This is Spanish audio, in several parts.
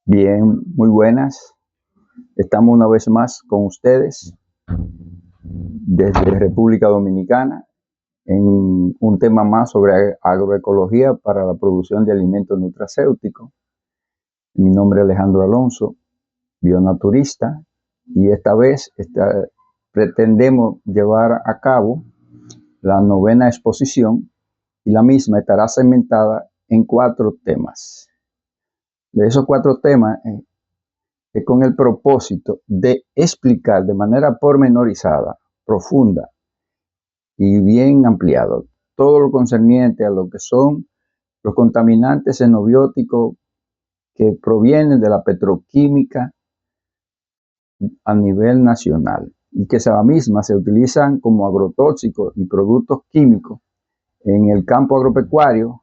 Bien, muy buenas. Estamos una vez más con ustedes desde República Dominicana en un tema más sobre agroecología para la producción de alimentos nutracéuticos. Mi nombre es Alejandro Alonso, bionaturista, y esta vez pretendemos llevar a cabo la 9ª exposición, y la misma estará segmentada en 4 temas. De esos 4 temas, con el propósito de explicar de manera pormenorizada, profunda y bien ampliado todo lo concerniente a lo que son los contaminantes xenobióticos que provienen de la petroquímica a nivel nacional y que la misma se utilizan como agrotóxicos y productos químicos en el campo agropecuario,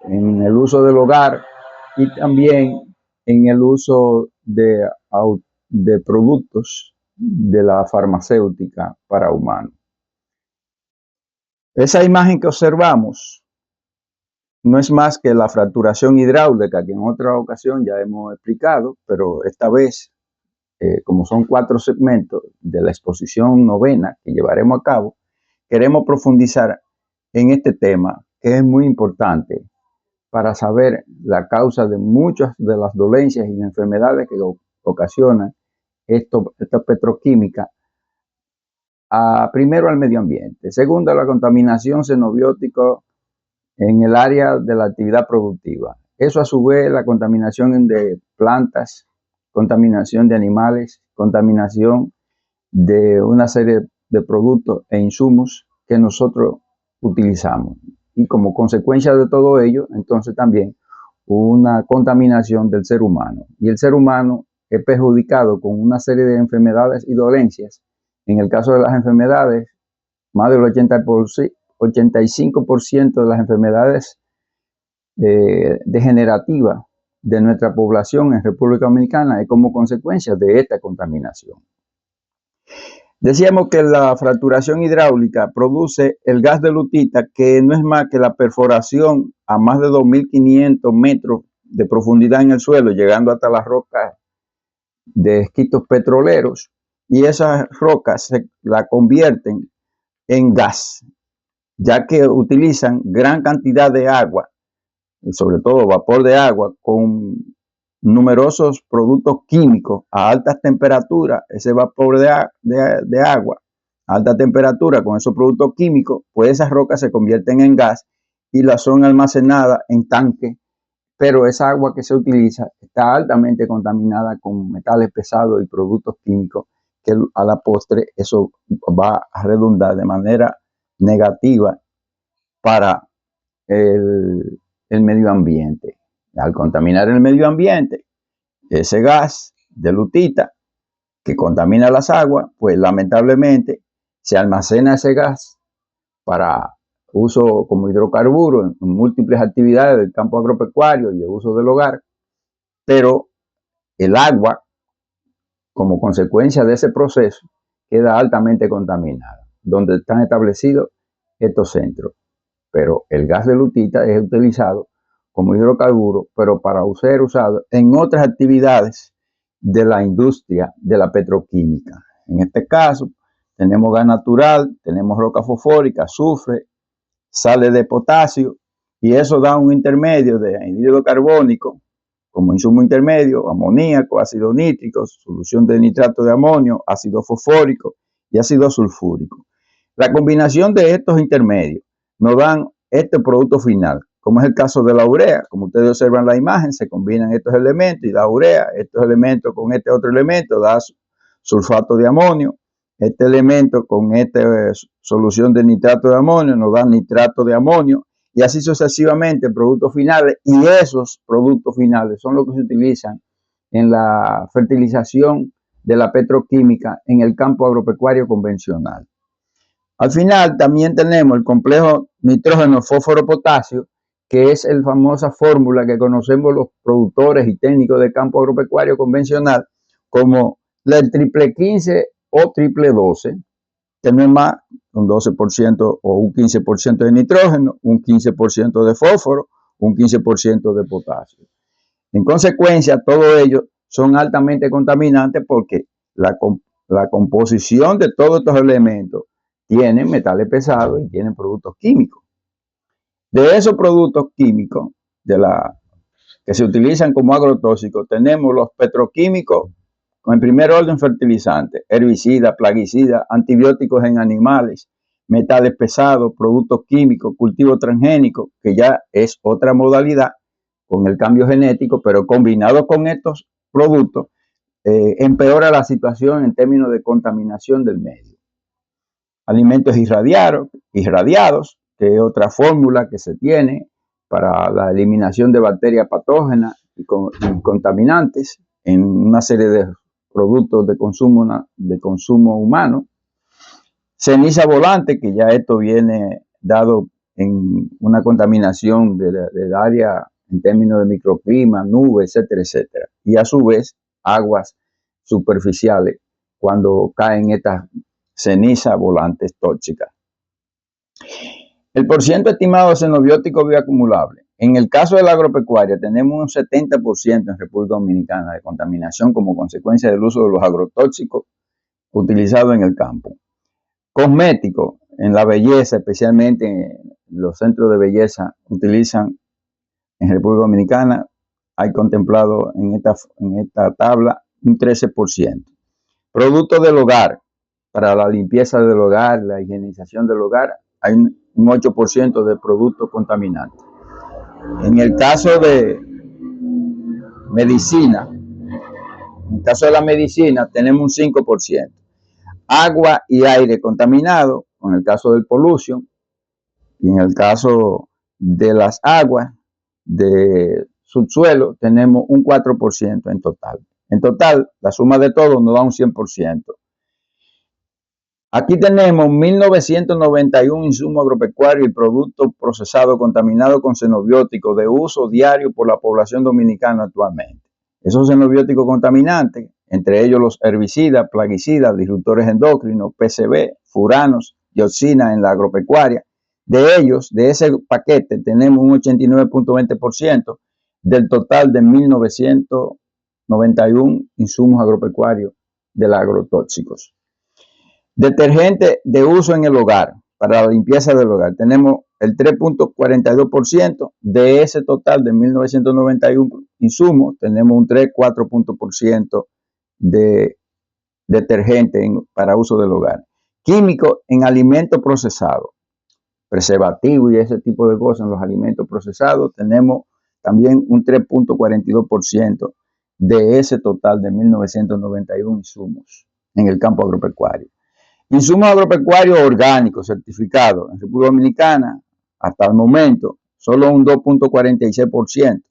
en el uso del hogar y también en el uso de productos de la farmacéutica para humanos. Esa imagen que observamos no es más que la fracturación hidráulica, que en otra ocasión ya hemos explicado, pero esta vez, como son 4 segmentos de la exposición 9ª que llevaremos a cabo, queremos profundizar en este tema, que es muy importante para saber la causa de muchas de las dolencias y enfermedades que ocasionan esta petroquímica, primero al medio ambiente, segundo a la contaminación xenobiótica en el área de la actividad productiva. Eso a su vez la contaminación de plantas, contaminación de animales, contaminación de una serie de productos e insumos que nosotros utilizamos. Y como consecuencia de todo ello, entonces también una contaminación del ser humano. Y el ser humano es perjudicado con una serie de enfermedades y dolencias. En el caso de las enfermedades, más del 85% de las enfermedades degenerativas de nuestra población en República Dominicana es como consecuencia de esta contaminación. Decíamos que la fracturación hidráulica produce el gas de lutita, que no es más que la perforación a más de 2.500 metros de profundidad en el suelo, llegando hasta las rocas de esquistos petroleros, y esas rocas la convierten en gas, ya que utilizan gran cantidad de agua, sobre todo vapor de agua, con numerosos productos químicos a altas temperaturas. Ese vapor de agua a alta temperatura con esos productos químicos, pues esas rocas se convierten en gas y las son almacenadas en tanques, pero esa agua que se utiliza está altamente contaminada con metales pesados y productos químicos, que a la postre eso va a redundar de manera negativa para el medio ambiente. Al contaminar el medio ambiente, ese gas de lutita que contamina las aguas, pues lamentablemente se almacena ese gas para uso como hidrocarburo en múltiples actividades del campo agropecuario y de uso del hogar, pero el agua, como consecuencia de ese proceso, queda altamente contaminada, donde están establecidos estos centros. Pero el gas de lutita es utilizado como hidrocarburo, pero para ser usado en otras actividades de la industria de la petroquímica. En este caso, tenemos gas natural, tenemos roca fosfórica, azufre, sales de potasio, y eso da un intermedio de anhídrido carbónico como insumo intermedio, amoníaco, ácido nítrico, solución de nitrato de amonio, ácido fosfórico y ácido sulfúrico. La combinación de estos intermedios nos dan este producto final, como es el caso de la urea. Como ustedes observan la imagen, se combinan estos elementos y da urea. Estos elementos con este otro elemento da sulfato de amonio. Este elemento con esta solución de nitrato de amonio nos da nitrato de amonio, y así sucesivamente productos finales, y esos productos finales son los que se utilizan en la fertilización de la petroquímica en el campo agropecuario convencional. Al final también tenemos el complejo nitrógeno, fósforo, potasio, que es la famosa fórmula que conocemos los productores y técnicos del campo agropecuario convencional como el triple 15 o triple 12, que no es más un 12% o un 15% de nitrógeno, un 15% de fósforo, un 15% de potasio. En consecuencia, todos ellos son altamente contaminantes porque la composición de todos estos elementos tienen metales pesados y tienen productos químicos. De esos productos químicos que se utilizan como agrotóxicos, tenemos los petroquímicos, en primer orden fertilizantes, herbicidas, plaguicidas, antibióticos en animales, metales pesados, productos químicos, cultivos transgénicos, que ya es otra modalidad con el cambio genético, pero combinado con estos productos, empeora la situación en términos de contaminación del medio. Alimentos irradiados, que es otra fórmula que se tiene para la eliminación de bacterias patógenas y contaminantes en una serie de productos de consumo humano. Ceniza volante, que ya esto viene dado en una contaminación del área en términos de microclima, nubes, etcétera, etcétera. Y a su vez, aguas superficiales cuando caen estas cenizas volantes tóxicas. El porcentaje estimado de xenobióticos bioacumulables. En el caso de la agropecuaria, tenemos un 70% en República Dominicana de contaminación como consecuencia del uso de los agrotóxicos utilizados en el campo. Cosméticos, en la belleza, especialmente en los centros de belleza, utilizan en República Dominicana, hay contemplado en esta tabla un 13%. Productos del hogar, para la limpieza del hogar, la higienización del hogar, hay un 8% de productos contaminantes. En el caso de medicina, tenemos un 5%. Agua y aire contaminado, en el caso del pollution, y en el caso de las aguas de subsuelo, tenemos un 4% en total. En total, la suma de todo nos da un 100%. Aquí tenemos 1.991 insumos agropecuarios y productos procesados contaminados con xenobióticos de uso diario por la población dominicana actualmente. Esos xenobióticos contaminantes, entre ellos los herbicidas, plaguicidas, disruptores endocrinos, PCB, furanos, dioxinas en la agropecuaria, de ese paquete, tenemos un 89.20% del total de 1.991 insumos agropecuarios de los agrotóxicos. Detergente de uso en el hogar, para la limpieza del hogar, tenemos el 3.42% de ese total de 1.991 insumos, tenemos un 3,4% de detergente para uso del hogar. Químico en alimentos procesados, preservativos y ese tipo de cosas en los alimentos procesados, tenemos también un 3.42% de ese total de 1.991 insumos en el campo agropecuario. Insumos agropecuarios orgánicos certificados en República Dominicana, hasta el momento, solo un 2.46%,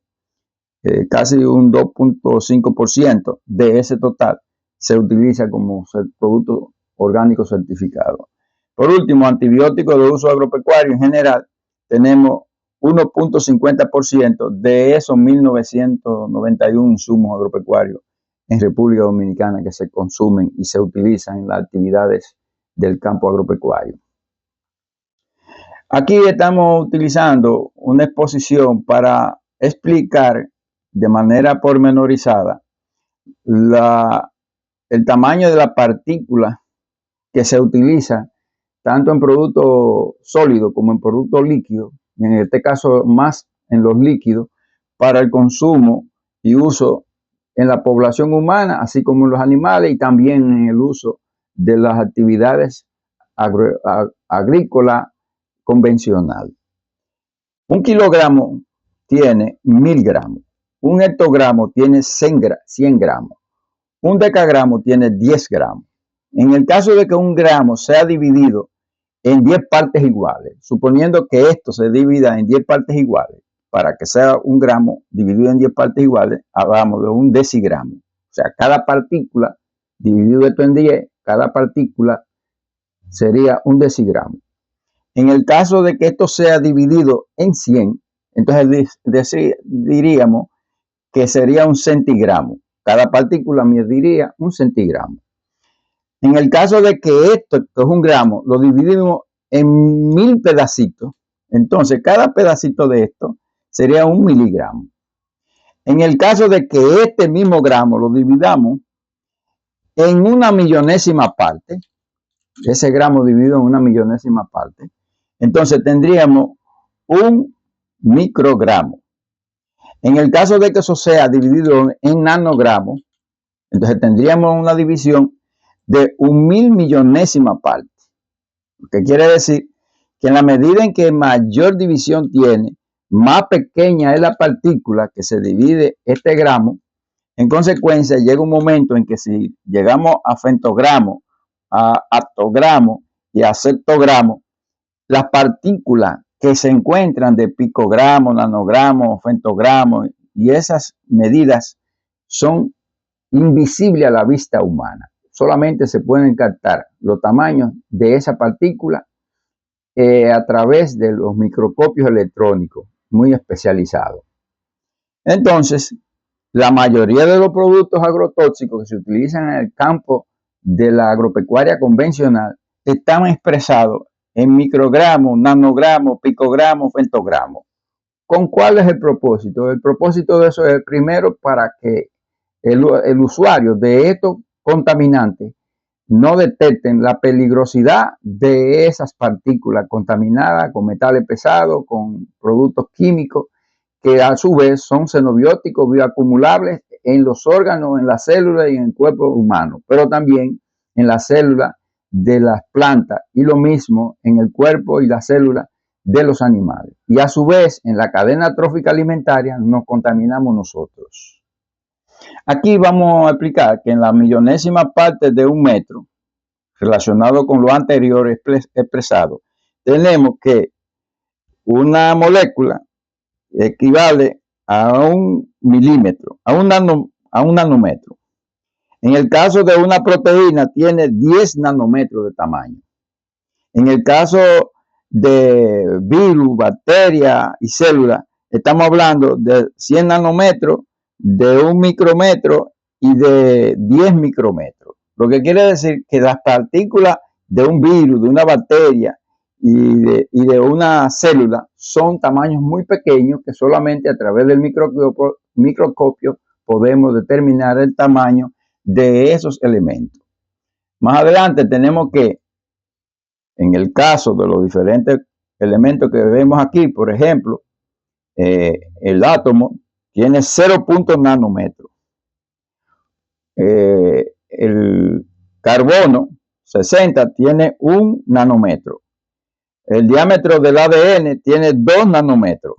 casi un 2.5% de ese total se utiliza como producto orgánico certificado. Por último, antibióticos de uso agropecuario en general, tenemos 1.50% de esos 1.991 insumos agropecuarios en República Dominicana que se consumen y se utilizan en las actividades del campo agropecuario. Aquí estamos utilizando una exposición para explicar de manera pormenorizada el tamaño de la partícula que se utiliza tanto en productos sólidos como en productos líquidos, y en este caso más en los líquidos, para el consumo y uso en la población humana, así como en los animales y también en el uso de las actividades agrícolas convencional. Un kilogramo tiene 1.000 gramos, un hectogramo tiene 100 gramos, un decagramo tiene 10 gramos. En el caso de que un gramo sea dividido en 10 partes iguales, suponiendo que esto se divida en 10 partes iguales, para que sea un gramo dividido en 10 partes iguales, hablamos de un decigramo. O sea, cada partícula, dividido esto en 10, cada partícula sería un decigramo. En el caso de que esto sea dividido en 100, entonces diríamos que sería un centigramo. Cada partícula mediría un centigramo. En el caso de que esto, que es un gramo, lo dividimos en 1.000 pedacitos, entonces cada pedacito de esto sería un miligramo. En el caso de que este mismo gramo lo dividamos en una millonésima parte, ese gramo dividido en una millonésima parte, entonces tendríamos un microgramo. En el caso de que eso sea dividido en nanogramos, entonces tendríamos una división de 1.000 millonésima parte. Lo que quiere decir que en la medida en que mayor división tiene, más pequeña es la partícula que se divide este gramo. En consecuencia, llega un momento en que si llegamos a femtogramo, a atogramo y a septogramo, las partículas que se encuentran de picogramo, nanogramo, femtogramo y esas medidas son invisibles a la vista humana. Solamente se pueden captar los tamaños de esa partícula a través de los microscopios electrónicos muy especializados. Entonces, la mayoría de los productos agrotóxicos que se utilizan en el campo de la agropecuaria convencional están expresados en microgramos, nanogramos, picogramos, femtogramos. ¿Con cuál es el propósito? El propósito de eso es primero para que el usuario de estos contaminantes no detecten la peligrosidad de esas partículas contaminadas con metales pesados, con productos químicos, que a su vez son xenobióticos bioacumulables en los órganos, en las células y en el cuerpo humano, pero también en las células de las plantas y lo mismo en el cuerpo y las células de los animales. Y a su vez en la cadena trófica alimentaria nos contaminamos nosotros. Aquí vamos a explicar que en la millonésima parte de un metro, relacionado con lo anterior expresado, tenemos que una molécula equivale a un milímetro, a un nanómetro. En el caso de una proteína tiene 10 nanómetros de tamaño. En el caso de virus, bacterias y células, estamos hablando de 100 nanómetros, de 1 micrómetro y de 10 micrómetros. Lo que quiere decir que las partículas de un virus, de una bacteria y de una célula son tamaños muy pequeños que solamente a través del microscopio podemos determinar el tamaño de esos elementos. Más adelante tenemos que, en el caso de los diferentes elementos que vemos aquí, por ejemplo, el átomo tiene 0. nanómetros. El carbono 60 tiene 1 nanómetro. El diámetro del ADN tiene 2 nanómetros.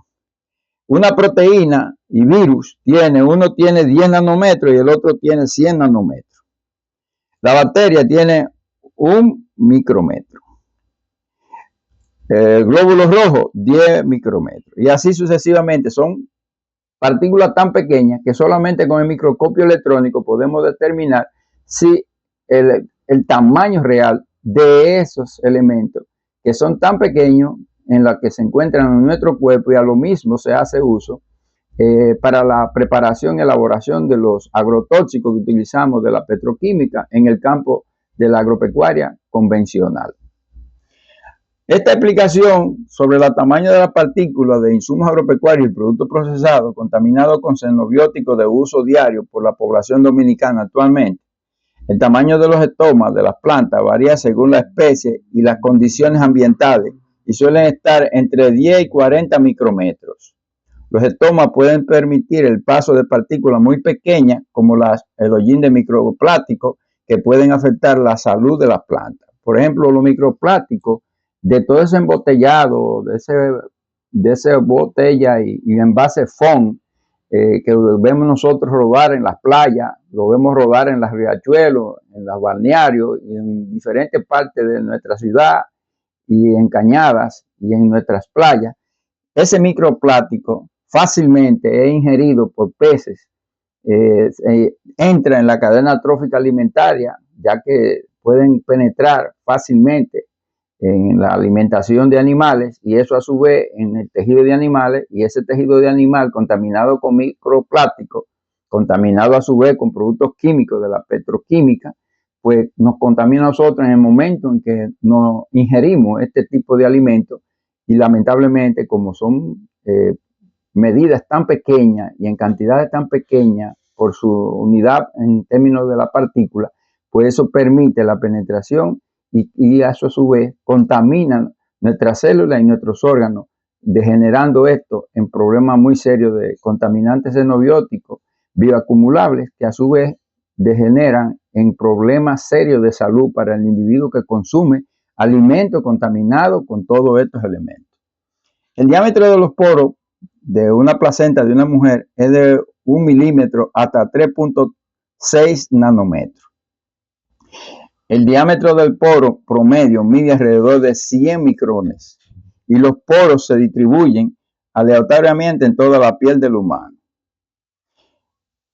Una proteína y virus uno tiene 10 nanómetros y el otro tiene 100 nanómetros. La bacteria tiene 1 micrómetro. El glóbulo rojo, 10 micrómetros. Y así sucesivamente. Son partículas tan pequeñas que solamente con el microscopio electrónico podemos determinar si el tamaño real de esos elementos que son tan pequeños en los que se encuentran en nuestro cuerpo, y a lo mismo se hace uso para la preparación y elaboración de los agrotóxicos que utilizamos de la petroquímica en el campo de la agropecuaria convencional. Esta explicación sobre el tamaño de las partículas de insumos agropecuarios y productos procesados contaminados con xenobióticos de uso diario por la población dominicana actualmente. El tamaño de los estomas de las plantas varía según la especie y las condiciones ambientales y suelen estar entre 10 y 40 micrómetros. Los estomas pueden permitir el paso de partículas muy pequeñas como el hollín de microplásticos que pueden afectar la salud de las plantas. Por ejemplo, los microplásticos de todo ese embotellado, de esa botella y envase foam que vemos nosotros rodar en las playas, lo vemos rodar en los riachuelos, en los balnearios y en diferentes partes de nuestra ciudad y en cañadas y en nuestras playas. Ese microplástico fácilmente es ingerido por peces, entra en la cadena trófica alimentaria, ya que pueden penetrar fácilmente en la alimentación de animales y eso a su vez en el tejido de animales, y ese tejido de animal contaminado con microplástico, contaminado a su vez con productos químicos de la petroquímica, pues nos contamina a nosotros en el momento en que nos ingerimos este tipo de alimentos y lamentablemente como son medidas tan pequeñas y en cantidades tan pequeñas por su unidad en términos de la partícula, pues eso permite la penetración y a su vez contamina nuestras células y nuestros órganos, degenerando esto en problemas muy serios de contaminantes xenobióticos bioacumulables que a su vez degeneran en problemas serios de salud para el individuo que consume alimentos contaminados con todos estos elementos. El diámetro de los poros de una placenta de una mujer es de 1 milímetro hasta 3.6 nanómetros. El diámetro del poro promedio mide alrededor de 100 micrones y los poros se distribuyen aleatoriamente en toda la piel del humano.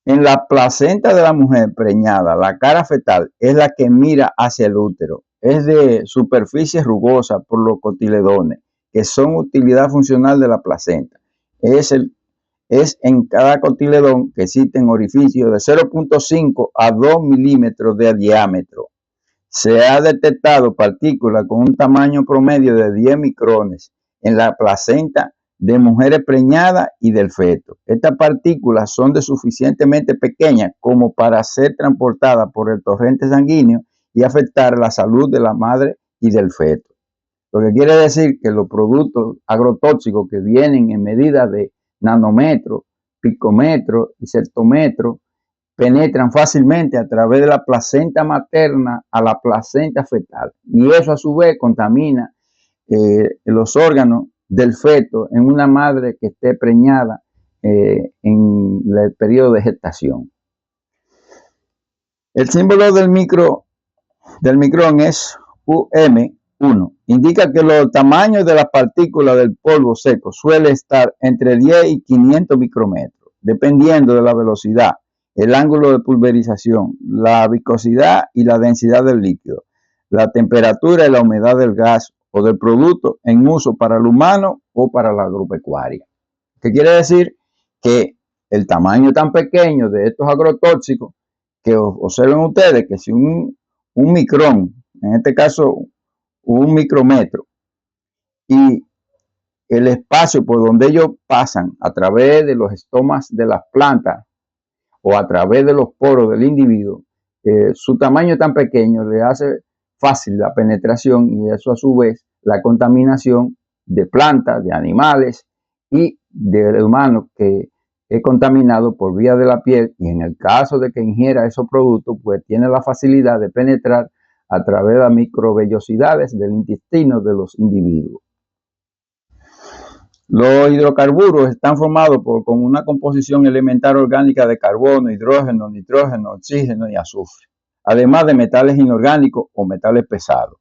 En la placenta de la mujer preñada, la cara fetal es la que mira hacia el útero. Es de superficie rugosa por los cotiledones, que son utilidad funcional de la placenta. Es en cada cotiledón que existen orificios de 0.5 a 2 milímetros de diámetro. Se ha detectado partículas con un tamaño promedio de 10 micrones en la placenta de mujeres preñadas y del feto. Estas partículas son de suficientemente pequeñas como para ser transportadas por el torrente sanguíneo y afectar la salud de la madre y del feto. Lo que quiere decir que los productos agrotóxicos que vienen en medida de nanómetros, picómetros y septómetros penetran fácilmente a través de la placenta materna a la placenta fetal y eso a su vez contamina los órganos del feto en una madre que esté preñada en el periodo de gestación. El símbolo del micrón es UM1. Indica que los tamaños de las partículas del polvo seco suele estar entre 10 y 500 micrómetros, dependiendo de la velocidad, el ángulo de pulverización, la viscosidad y la densidad del líquido, la temperatura y la humedad del gas o del producto en uso para el humano o para la agropecuaria. ¿Qué quiere decir? Que el tamaño tan pequeño de estos agrotóxicos, que observen ustedes que si un micrón, en este caso un micrómetro, y el espacio por donde ellos pasan a través de los estomas de las plantas o a través de los poros del individuo, su tamaño tan pequeño le hace fácil la penetración y eso a su vez la contaminación de plantas, de animales y del humano que es contaminado por vía de la piel y en el caso de que ingiera esos productos pues tiene la facilidad de penetrar a través de las microvellosidades del intestino de los individuos. Los hidrocarburos están formados con una composición elemental orgánica de carbono, hidrógeno, nitrógeno, oxígeno y azufre, además de metales inorgánicos o metales pesados.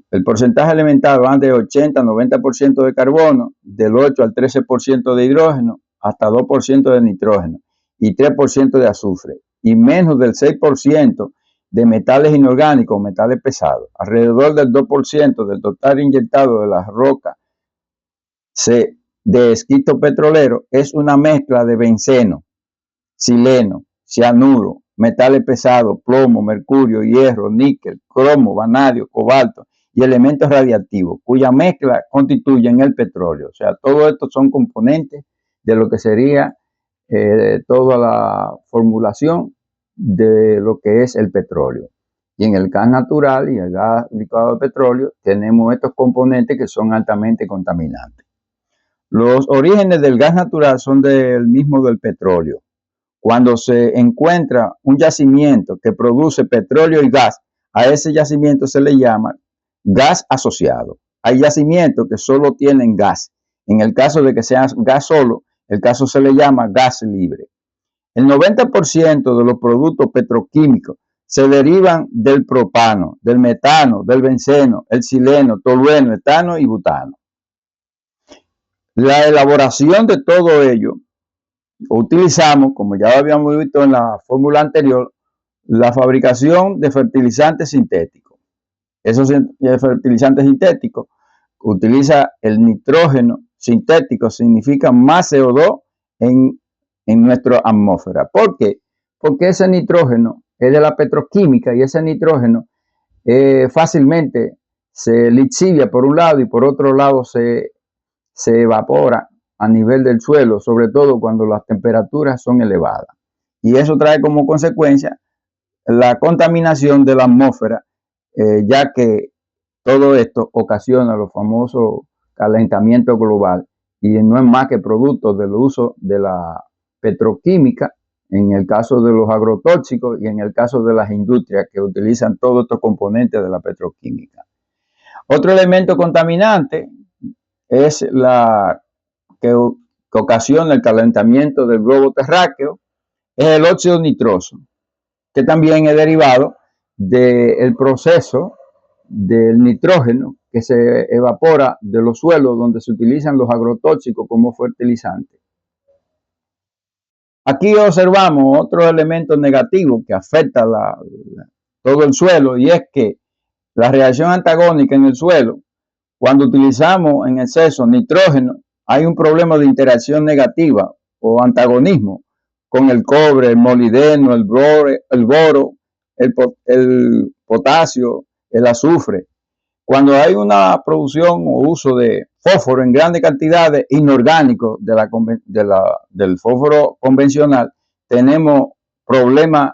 El porcentaje elemental va de 80 a 90% de carbono, del 8 al 13% de hidrógeno, hasta 2% de nitrógeno y 3% de azufre, y menos del 6% de metales inorgánicos o metales pesados. Alrededor del 2% del total inyectado de las rocas de esquisto petrolero es una mezcla de benceno, sileno, cianuro, metales pesados, plomo, mercurio, hierro, níquel, cromo, vanadio, cobalto y elementos radiactivos, cuya mezcla constituyen el petróleo. O sea, todo esto son componentes de lo que sería toda la formulación de lo que es el petróleo. Y en el gas natural y el gas licuado de petróleo tenemos estos componentes que son altamente contaminantes. Los orígenes del gas natural son del mismo del petróleo. Cuando se encuentra un yacimiento que produce petróleo y gas, a ese yacimiento se le llama gas asociado. Hay yacimientos que solo tienen gas. En el caso de que sea gas solo, el caso se le llama gas libre. El 90% de los productos petroquímicos se derivan del propano, del metano, del benceno, el sileno, tolueno, etano y butano. La elaboración de todo ello, utilizamos, como ya habíamos visto en la fórmula anterior, la fabricación de fertilizantes sintéticos. Esos fertilizantes sintéticos utiliza el nitrógeno sintético, significa más CO2 en nuestra atmósfera. ¿Por qué? Porque ese nitrógeno es de la petroquímica y ese nitrógeno fácilmente se lixivia por un lado y por otro lado se evapora a nivel del suelo, sobre todo cuando las temperaturas son elevadas. Y eso trae como consecuencia la contaminación de la atmósfera, ya que todo esto ocasiona los famosos calentamiento global y no es más que producto del uso de la petroquímica, en el caso de los agrotóxicos y en el caso de las industrias que utilizan todos estos componentes de la petroquímica. Otro elemento contaminante es la que ocasiona el calentamiento del globo terráqueo, es el óxido nitroso, que también es derivado del proceso del nitrógeno que se evapora de los suelos donde se utilizan los agrotóxicos como fertilizantes. Aquí observamos otro elemento negativo que afecta todo el suelo, y es que la reacción antagónica en el suelo, cuando utilizamos en exceso nitrógeno, hay un problema de interacción negativa o antagonismo con el cobre, el molibdeno, el boro, el potasio, el azufre. Cuando hay una producción o uso de fósforo en grandes cantidades inorgánicos del fósforo convencional, tenemos problemas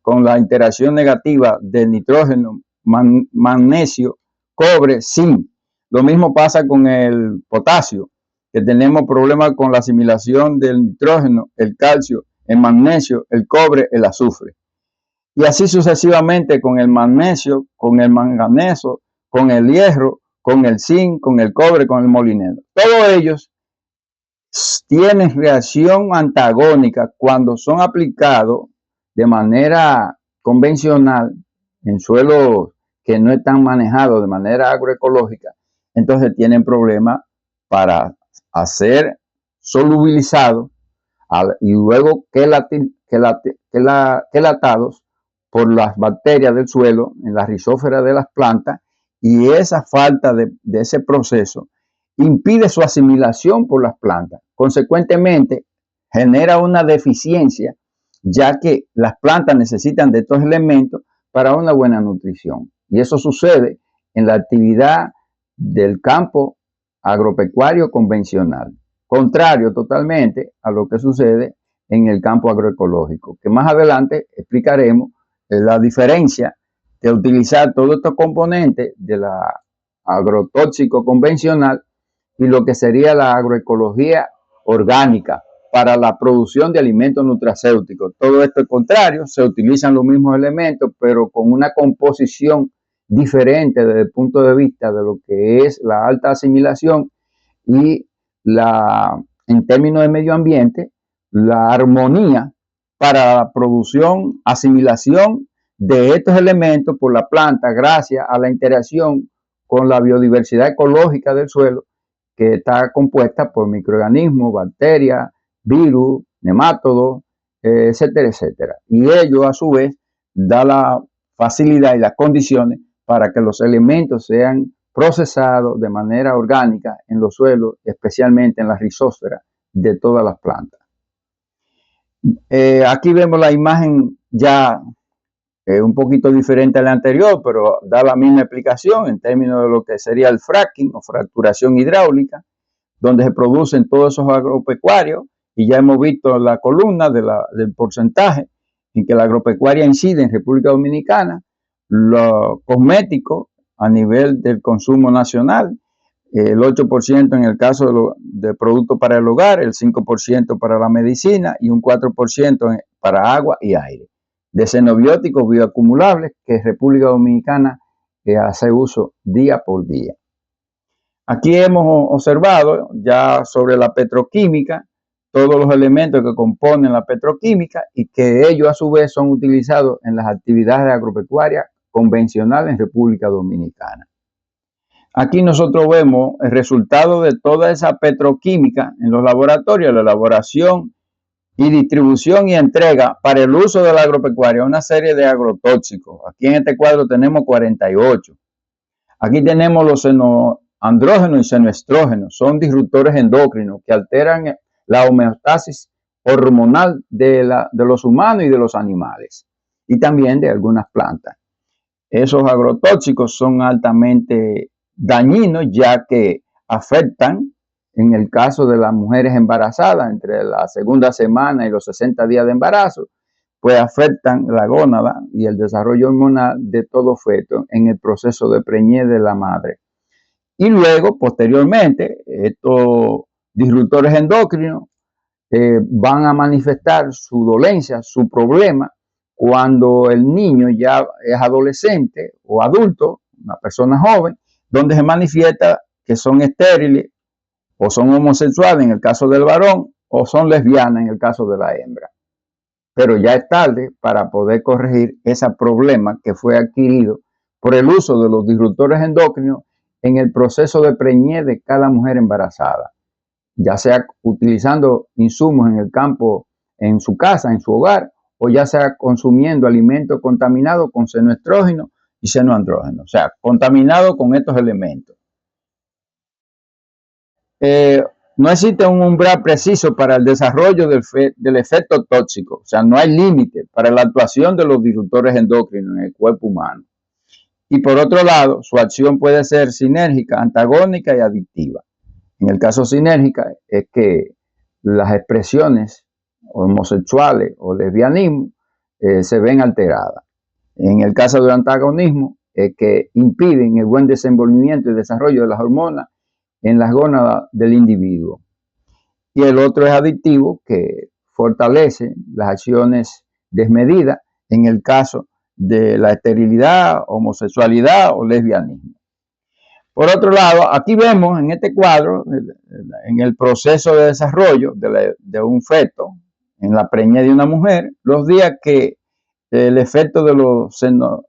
con la interacción negativa de nitrógeno, magnesio, cobre, zinc. Lo mismo pasa con el potasio, que tenemos problemas con la asimilación del nitrógeno, el calcio, el magnesio, el cobre, el azufre. Y así sucesivamente con el magnesio, con el manganeso, con el hierro, con el zinc, con el cobre, con el molinero. Todos ellos tienen reacción antagónica cuando son aplicados de manera convencional en suelos que no están manejados de manera agroecológica. Entonces tienen problemas para ser solubilizados y luego quelatados por las bacterias del suelo en la rizósfera de las plantas, y esa falta de ese proceso impide su asimilación por las plantas. Consecuentemente, genera una deficiencia, ya que las plantas necesitan de estos elementos para una buena nutrición. Y eso sucede en la actividad del campo agropecuario convencional, contrario totalmente a lo que sucede en el campo agroecológico, que más adelante explicaremos la diferencia de utilizar todos estos componentes de la agrotóxico convencional y lo que sería la agroecología orgánica para la producción de alimentos nutracéuticos. Todo esto es contrario, se utilizan los mismos elementos, pero con una composición diferente desde el punto de vista de lo que es la alta asimilación y en términos de medio ambiente, la armonía para la producción, asimilación de estos elementos por la planta gracias a la interacción con la biodiversidad ecológica del suelo, que está compuesta por microorganismos, bacterias, virus, nemátodos, etcétera, etcétera. Y ello a su vez da la facilidad y las condiciones para que los elementos sean procesados de manera orgánica en los suelos, especialmente en la rizósfera de todas las plantas. Aquí vemos la imagen ya un poquito diferente a la anterior, pero da la misma explicación en términos de lo que sería el fracking o fracturación hidráulica, donde se producen todos esos agropecuarios, y ya hemos visto la columna del porcentaje en que la agropecuaria incide en República Dominicana, los cosméticos a nivel del consumo nacional, el 8% en el caso de productos para el hogar, el 5% para la medicina y un 4% para agua y aire. De xenobióticos bioacumulables que República Dominicana hace uso día por día. Aquí hemos observado ya sobre la petroquímica, todos los elementos que componen la petroquímica y que ellos a su vez son utilizados en las actividades agropecuarias convencionales en República Dominicana. Aquí nosotros vemos el resultado de toda esa petroquímica en los laboratorios, la elaboración y distribución y entrega para el uso de la agropecuaria, una serie de agrotóxicos. Aquí en este cuadro tenemos 48. Aquí tenemos los xenoandrógenos y xenoestrógenos, son disruptores endocrinos que alteran la homeostasis hormonal de los humanos y de los animales, y también de algunas plantas. Esos agrotóxicos son altamente dañinos, ya que afectan en el caso de las mujeres embarazadas entre la segunda semana y los 60 días de embarazo, pues afectan la gónada y el desarrollo hormonal de todo feto en el proceso de preñez de la madre. Y luego, posteriormente, estos disruptores endocrinos van a manifestar su dolencia, su problema, cuando el niño ya es adolescente o adulto, una persona joven, donde se manifiesta que son estériles o son homosexuales en el caso del varón o son lesbianas en el caso de la hembra. Pero ya es tarde para poder corregir ese problema que fue adquirido por el uso de los disruptores endocrinos en el proceso de preñez de cada mujer embarazada, ya sea utilizando insumos en el campo, en su casa, en su hogar, o ya sea consumiendo alimentos contaminados con senoestrógeno y senoandrógeno, o sea, contaminados con estos elementos. No existe un umbral preciso para el desarrollo del efecto tóxico, o sea, no hay límite para la actuación de los disruptores endocrinos en el cuerpo humano. Y por otro lado, su acción puede ser sinérgica, antagónica y adictiva. En el caso sinérgica es que las expresiones homosexuales o lesbianismo se ven alteradas. En el caso del antagonismo es que impiden el buen desenvolvimiento y desarrollo de las hormonas en las gónadas del individuo. Y el otro es adictivo, que fortalece las acciones desmedidas en el caso de la esterilidad, homosexualidad o lesbianismo. Por otro lado, aquí vemos en este cuadro, en el proceso de desarrollo de un feto, en la preñez de una mujer, los días que el efecto de los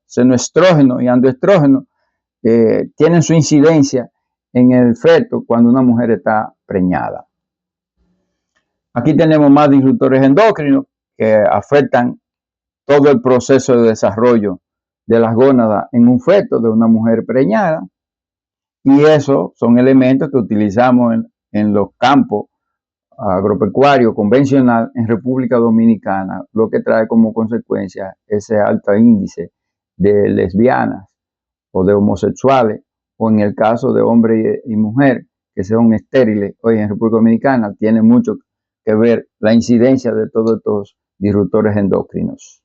senoestrógenos y androestrógenos tienen su incidencia en el feto cuando una mujer está preñada. Aquí tenemos más disruptores endocrinos que afectan todo el proceso de desarrollo de las gónadas en un feto de una mujer preñada. Y esos son elementos que utilizamos en los campos agropecuarios convencional en República Dominicana, lo que trae como consecuencia ese alto índice de lesbianas o de homosexuales, o en el caso de hombre y mujer que son estériles hoy en República Dominicana, tiene mucho que ver la incidencia de todos estos disruptores endocrinos.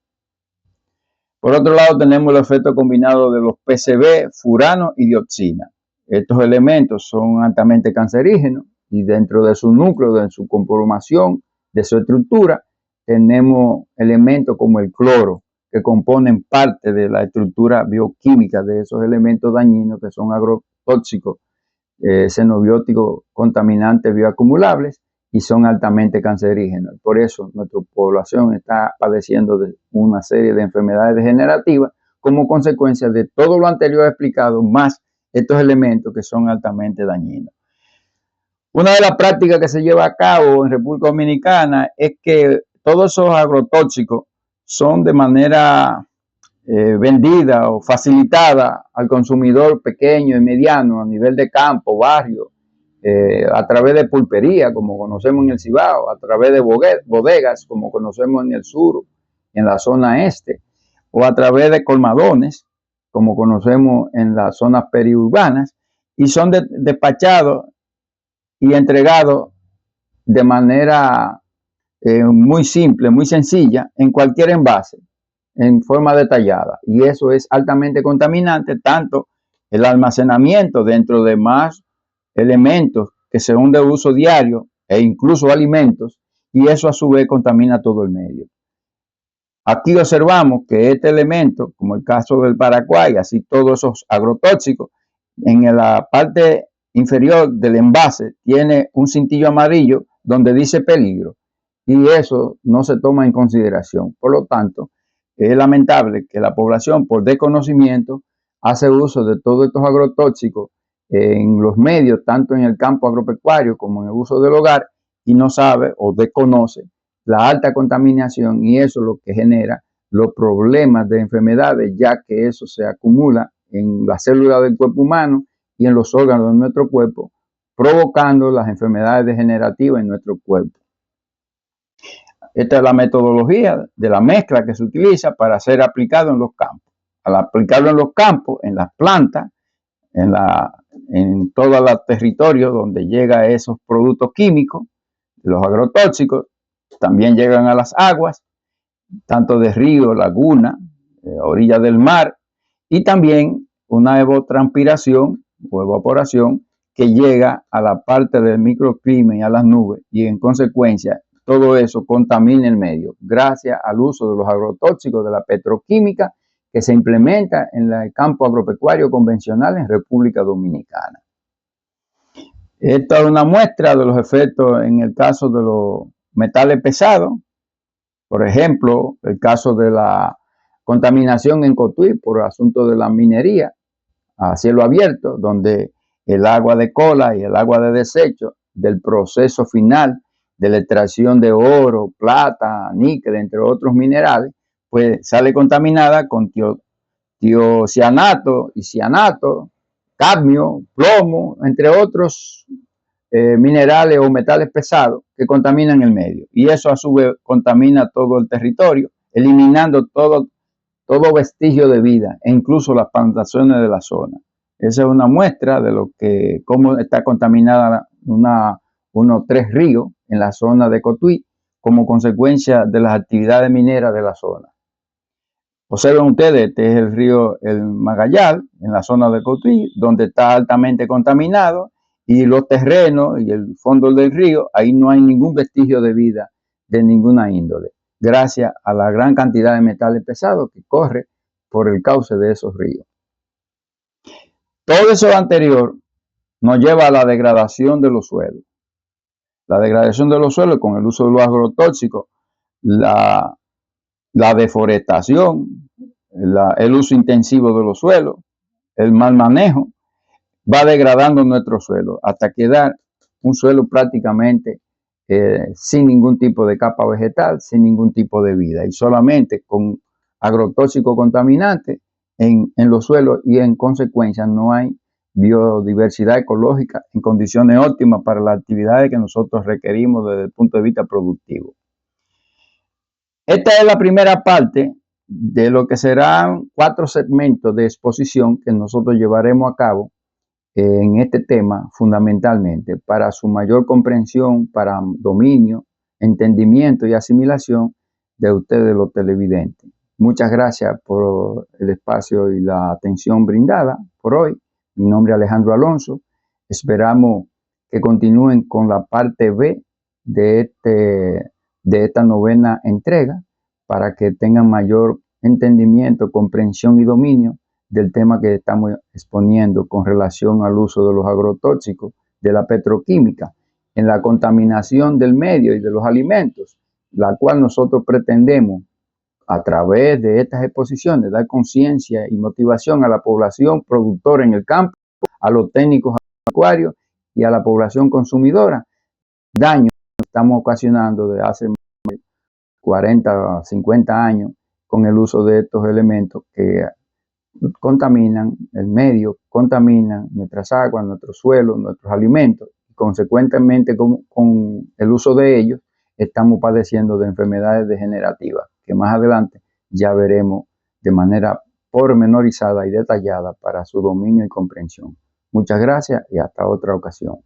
Por otro lado, tenemos el efecto combinado de los PCB, furano y dioxina. Estos elementos son altamente cancerígenos y dentro de su núcleo, de su conformación, de su estructura, tenemos elementos como el cloro, que componen parte de la estructura bioquímica de esos elementos dañinos que son agrotóxicos, xenobióticos, contaminantes bioacumulables y son altamente cancerígenos. Por eso nuestra población está padeciendo de una serie de enfermedades degenerativas como consecuencia de todo lo anterior explicado, más estos elementos que son altamente dañinos. Una de las prácticas que se lleva a cabo en República Dominicana es que todos esos agrotóxicos son de manera vendida o facilitada al consumidor pequeño y mediano a nivel de campo, barrio, a través de pulpería, como conocemos en el Cibao, a través de bodegas, como conocemos en el sur, en la zona este, o a través de colmadones, como conocemos en las zonas periurbanas, y son despachados y entregados de manera muy simple, muy sencilla, en cualquier envase, en forma detallada. Y eso es altamente contaminante, tanto el almacenamiento dentro de más elementos que son de uso diario e incluso alimentos, y eso a su vez contamina todo el medio. Aquí observamos que este elemento, como el caso del Paraguay, así todos esos agrotóxicos, en la parte inferior del envase tiene un cintillo amarillo donde dice peligro, y eso no se toma en consideración. Por lo tanto, es lamentable que la población, por desconocimiento, hace uso de todos estos agrotóxicos en los medios, tanto en el campo agropecuario como en el uso del hogar, y no sabe o desconoce la alta contaminación, y eso es lo que genera los problemas de enfermedades, ya que eso se acumula en las células del cuerpo humano y en los órganos de nuestro cuerpo, provocando las enfermedades degenerativas en nuestro cuerpo. Esta es la metodología de la mezcla que se utiliza para ser aplicado en los campos. Al aplicarlo en los campos, en las plantas, en en todos los territorios donde llegan esos productos químicos, los agrotóxicos, también llegan a las aguas, tanto de río, laguna, orilla del mar, y también una evapotranspiración o evaporación que llega a la parte del microclima y a las nubes, y en consecuencia todo eso contamina el medio gracias al uso de los agrotóxicos de la petroquímica que se implementa en el campo agropecuario convencional en República Dominicana. Esta es una muestra de los efectos en el caso de los metales pesados. Por ejemplo, el caso de la contaminación en Cotuí por asunto de la minería a cielo abierto, donde el agua de cola y el agua de desecho del proceso final de la extracción de oro, plata, níquel, entre otros minerales, pues sale contaminada con tiocianato y cianato, cadmio, plomo, entre otros minerales o metales pesados que contaminan el medio. Y eso a su vez contamina todo el territorio, eliminando todo vestigio de vida e incluso las plantaciones de la zona. Esa es una muestra de lo que, cómo está contaminada unos 3 ríos en la zona de Cotuí como consecuencia de las actividades mineras de la zona. Observen ustedes, este es el río El Magallal, en la zona de Cotuí, donde está altamente contaminado, y los terrenos y el fondo del río, ahí no hay ningún vestigio de vida de ninguna índole, gracias a la gran cantidad de metales pesados que corre por el cauce de esos ríos. Todo eso anterior nos lleva a la degradación de los suelos. La degradación de los suelos con el uso de los agrotóxicos, la deforestación, el uso intensivo de los suelos, el mal manejo, va degradando nuestro suelo hasta quedar un suelo prácticamente sin ningún tipo de capa vegetal, sin ningún tipo de vida, y solamente con agrotóxicos contaminantes en los suelos, y en consecuencia no hay biodiversidad ecológica en condiciones óptimas para las actividades que nosotros requerimos desde el punto de vista productivo. Esta es la primera parte de lo que serán 4 segmentos de exposición que nosotros llevaremos a cabo en este tema fundamentalmente para su mayor comprensión, para dominio, entendimiento y asimilación de ustedes los televidentes. Muchas gracias por el espacio y la atención brindada por hoy. Mi nombre es Alejandro Alonso. Esperamos que continúen con la parte B de esta novena entrega para que tengan mayor entendimiento, comprensión y dominio del tema que estamos exponiendo con relación al uso de los agrotóxicos, de la petroquímica, en la contaminación del medio y de los alimentos, la cual nosotros pretendemos, a través de estas exposiciones, dar conciencia y motivación a la población productora en el campo, a los técnicos agropecuarios y a la población consumidora, daño que estamos ocasionando desde hace 40 o 50 años con el uso de estos elementos que contaminan el medio, contaminan nuestras aguas, nuestros suelos, nuestros alimentos, y consecuentemente con el uso de ellos estamos padeciendo de enfermedades degenerativas que más adelante ya veremos de manera pormenorizada y detallada para su dominio y comprensión. Muchas gracias y hasta otra ocasión.